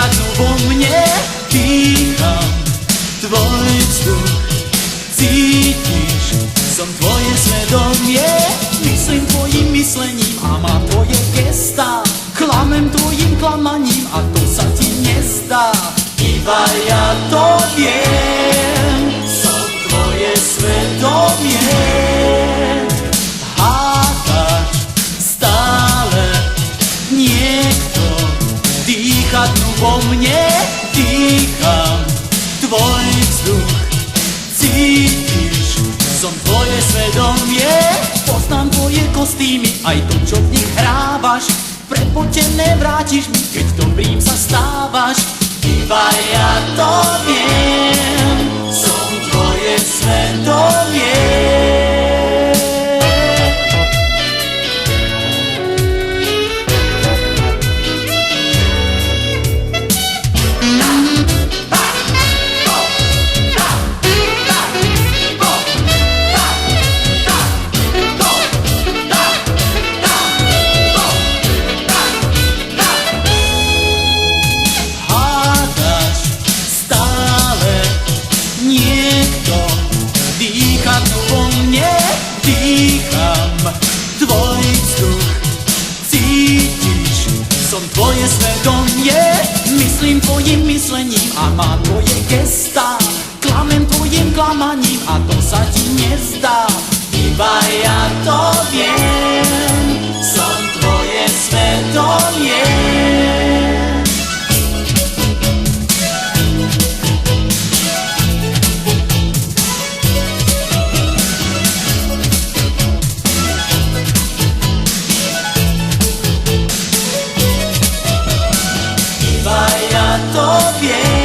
dýchadnú vo mne. Dýcham tvoj vzduch, cítiš, som tvoje svedomie. Myslím tvojim myslením a mám tvoje gestá. Klamem tvojim klamaním a to sa ti nezdá. Iba ja to viem, som tvoje svedomie. Hádaš stále niekto dýchadnú vo mne. Dýcham tvoj vzduch, cítiš, som tvoje svedomie. Poznám tvoje kostýmy, aj to, čo v nich hrávaš. Prepotené vrátiš mi, keď dobrým sa stávaš. Iba ja to viem, som tvoje svedomie. Dýchadnú vo mne, dýcham tvoj vzduch, cítiš, som tvoje svedomie. Myslím tvojim myslením a mám tvoje gestá. Klamem tvojim klamaním a to sa ti nezdá. Iba ja to viem, som tvoje svedomie. To wiem.